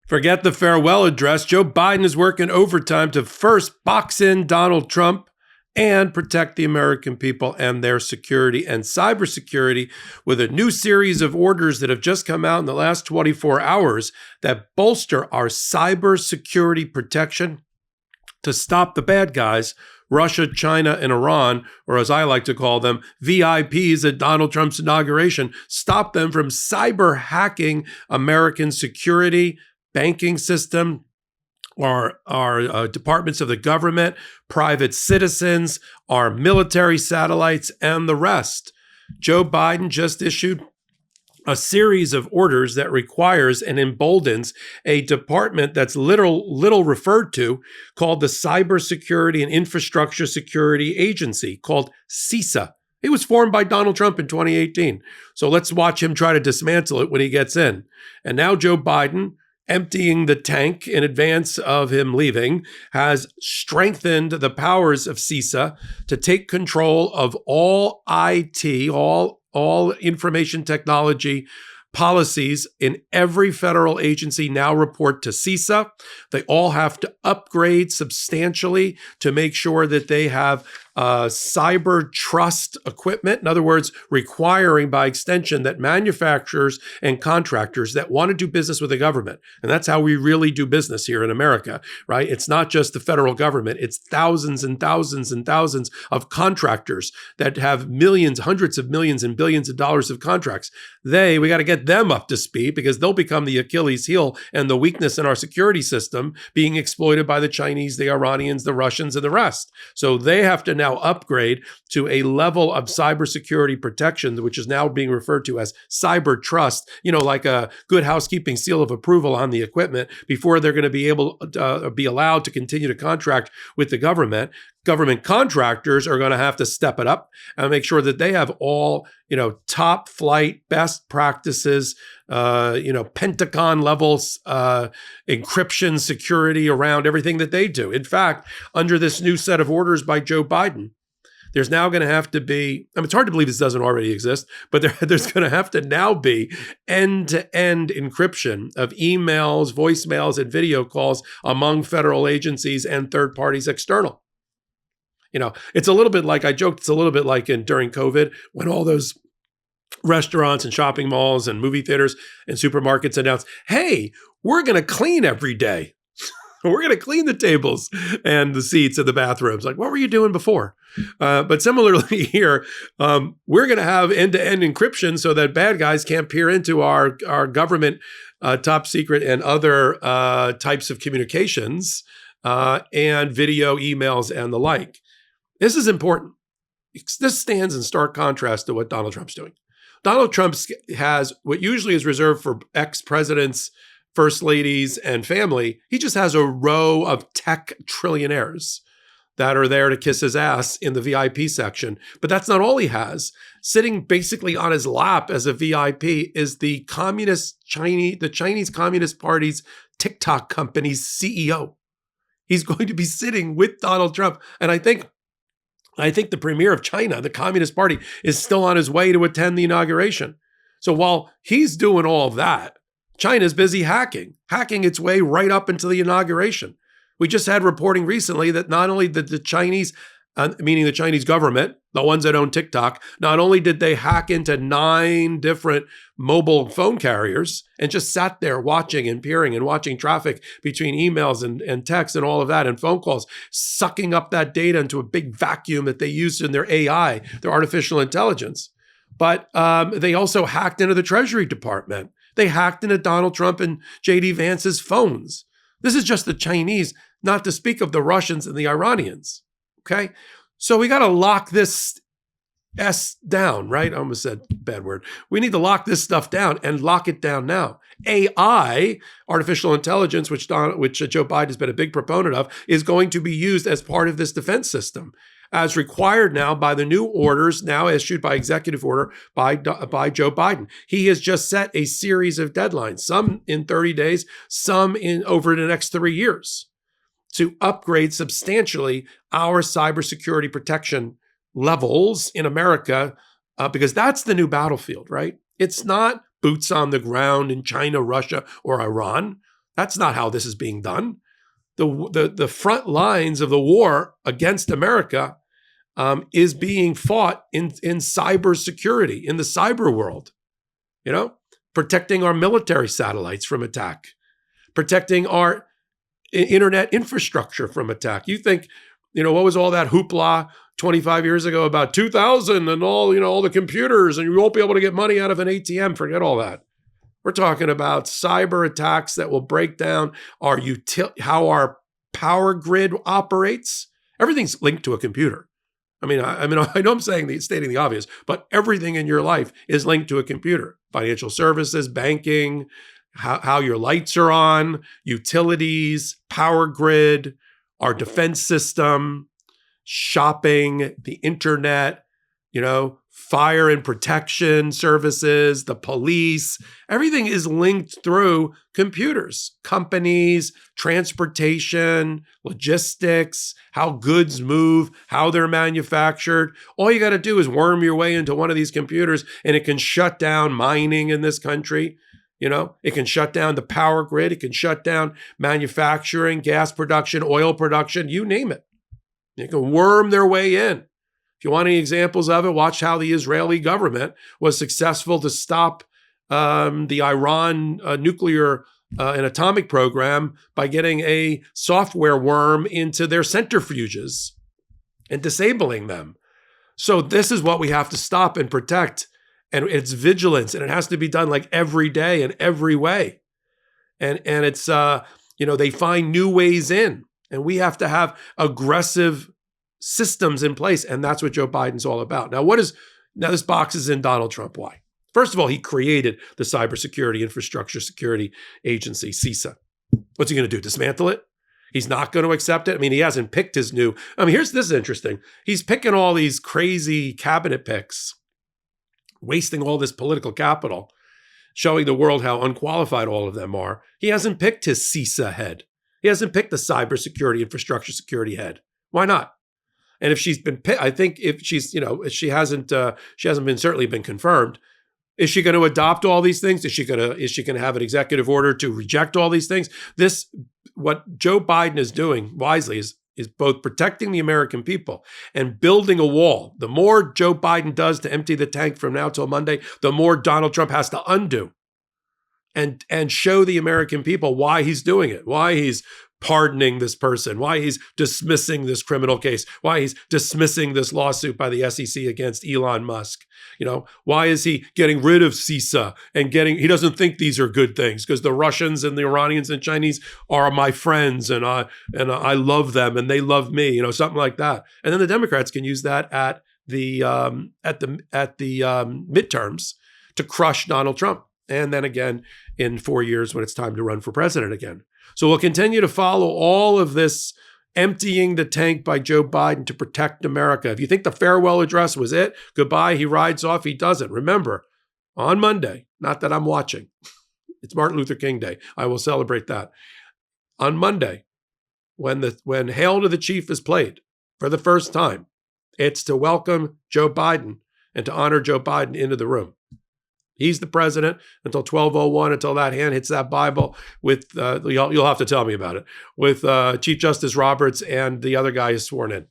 Forget the farewell address. Joe Biden is working overtime to first box in Donald Trump and protect the American people and their security and cybersecurity with a new series of orders that have just come out in the last 24 hours that bolster our cybersecurity protection to stop the bad guys, Russia, China, and Iran, or as I like to call them, VIPs at Donald Trump's inauguration, stop them from cyber hacking American security, banking system, our departments of the government, private citizens, our military satellites, and the rest. Joe Biden just issued a series of orders that requires and emboldens a department that's little referred to called the Cybersecurity and Infrastructure Security Agency, called CISA. It was formed by Donald Trump in 2018. So let's watch him try to dismantle it when he gets in. And now Joe Biden, emptying the tank in advance of him leaving, has strengthened the powers of CISA to take control of all IT, all information technology policies in every federal agency now report to CISA. They all have to upgrade substantially to make sure that they have cyber trust equipment. In other words, requiring by extension that manufacturers and contractors that want to do business with the government, and that's how we really do business here in America, right? It's not just the federal government. It's thousands and thousands and thousands of contractors that have millions, hundreds of millions and billions of dollars of contracts. We got to get them up to speed because they'll become the Achilles heel and the weakness in our security system being exploited by the Chinese, the Iranians, the Russians, and the rest. So they have to now upgrade to a level of cybersecurity protection, which is now being referred to as cyber trust, like a good housekeeping seal of approval on the equipment before they're going to be able to be allowed to continue to contract with the government. Government contractors are going to have to step it up and make sure that they have all, top flight best practices, Pentagon levels, encryption security around everything that they do. In fact, under this new set of orders by Joe Biden, there's now going to have to be, it's hard to believe this doesn't already exist, but there's going to have to now be end-to-end encryption of emails, voicemails, and video calls among federal agencies and third parties external. It's a little bit like, I joked, it's a little bit like during COVID when all those restaurants and shopping malls and movie theaters and supermarkets announced, hey, we're going to clean every day. We're going to clean the tables and the seats and the bathrooms. Like, what were you doing before? But similarly here, we're going to have end-to-end encryption so that bad guys can't peer into our government top secret and other types of communications and video, emails, and the like. This is important. This stands in stark contrast to what Donald Trump's doing. Donald Trump has what usually is reserved for ex-presidents, first ladies, and family. He just has a row of tech trillionaires that are there to kiss his ass in the VIP section. But that's not all he has. Sitting basically on his lap as a VIP is the Chinese Communist Party's TikTok company's CEO. He's going to be sitting with Donald Trump. And I think the premier of China, the Communist Party, is still on his way to attend the inauguration. So while he's doing all of that, China's busy hacking its way right up into the inauguration. We just had reporting recently that not only did the Chinese, meaning the Chinese government, the ones that own TikTok, not only did they hack into 9 different mobile phone carriers and just sat there watching and peering and watching traffic between emails and texts and all of that and phone calls, sucking up that data into a big vacuum that they used in their AI, their artificial intelligence. But they also hacked into the Treasury Department. They hacked into Donald Trump and J.D. Vance's phones. This is just the Chinese, not to speak of the Russians and the Iranians. Okay? So we got to lock this S down, right? I almost said a bad word. We need to lock this stuff down and lock it down now. AI, artificial intelligence, which Joe Biden has been a big proponent of, is going to be used as part of this defense system, as required now by the new orders now issued by executive order by Joe Biden. He has just set a series of deadlines, some in 30 days, some in over the next 3 years, to upgrade substantially our cybersecurity protection levels in America, because that's the new battlefield, right? It's not boots on the ground in China, Russia, or Iran. That's not how this is being done. The front lines of the war against America is being fought in cybersecurity, in the cyber world, protecting our military satellites from attack, protecting our internet infrastructure from attack. You think, what was all that hoopla 25 years ago about 2000 and all the computers and you won't be able to get money out of an ATM? Forget all that. We're talking about cyber attacks that will break down how our power grid operates. Everything's linked to a computer. I know I'm stating the obvious, but everything in your life is linked to a computer. Financial services, banking, how your lights are on, utilities, power grid, our defense system, shopping, the internet, fire and protection services, the police. Everything is linked through computers, companies, transportation, logistics, how goods move, how they're manufactured. All you got to do is worm your way into one of these computers and it can shut down mining in this country. It can shut down the power grid. It can shut down manufacturing, gas production, oil production, you name it. They can worm their way in. If you want any examples of it, watch how the Israeli government was successful to stop the Iran nuclear and atomic program by getting a software worm into their centrifuges and disabling them. So this is what we have to stop and protect. And it's vigilance, and it has to be done like every day in every way. And it's, they find new ways in, and we have to have aggressive systems in place. And that's what Joe Biden's all about. Now, this boxes in Donald Trump. Why? First of all, he created the Cybersecurity Infrastructure Security Agency, CISA. What's he going to do? Dismantle it? He's not going to accept it. He hasn't picked his new. This is interesting. He's picking all these crazy cabinet picks, wasting all this political capital, showing the world how unqualified all of them are. He hasn't picked his CISA head. He hasn't picked the Cybersecurity Infrastructure Security head. Why not? And if she's been picked, I think if she's, she hasn't certainly been confirmed. Is she going to adopt all these things? Is she going to have an executive order to reject all these things? What Joe Biden is doing wisely is both protecting the American people and building a wall. The more Joe Biden does to empty the tank from now till Monday, the more Donald Trump has to undo and show the American people why he's doing it, why he's pardoning this person, why he's dismissing this criminal case, why he's dismissing this lawsuit by the SEC against Elon Musk. Why is he getting rid of CISA and he doesn't think these are good things because the Russians and the Iranians and Chinese are my friends and I love them and they love me, something like that. And then the Democrats can use that at the midterms to crush Donald Trump. And then again in 4 years when it's time to run for president again. So we'll continue to follow all of this emptying the tank by Joe Biden to protect America. If you think the farewell address was it, goodbye, he rides off, he doesn't. Remember, on Monday, not that I'm watching, it's Martin Luther King Day. I will celebrate that. On Monday, when Hail to the Chief is played for the first time, it's to welcome Joe Biden and to honor Joe Biden into the room. He's the president until 12:01, until that hand hits that Bible with, you'll have to tell me about it, with Chief Justice Roberts and the other guy is sworn in.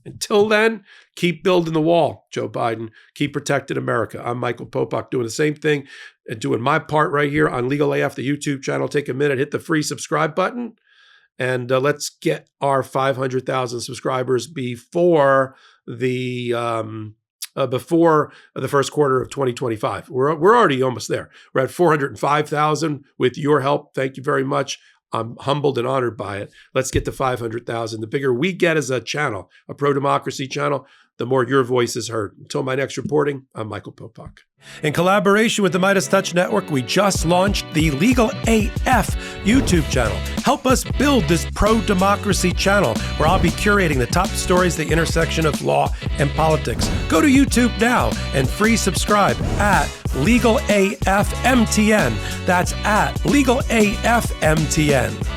Until then, keep building the wall, Joe Biden. Keep protecting America. I'm Michael Popok doing the same thing and doing my part right here on Legal AF, the YouTube channel. Take a minute, hit the free subscribe button, and let's get our 500,000 subscribers before the first quarter of 2025. We're already almost there. We're at 405,000 with your help. Thank you very much. I'm humbled and honored by it. Let's get to 500,000. The bigger we get as a channel, a pro-democracy channel, the more your voice is heard. Until my next reporting, I'm Michael Popok. In collaboration with the Midas Touch Network, we just launched the Legal AF YouTube channel. Help us build this pro-democracy channel where I'll be curating the top stories, the intersection of law and politics. Go to YouTube now and free subscribe at Legal AF MTN. That's at Legal AF MTN.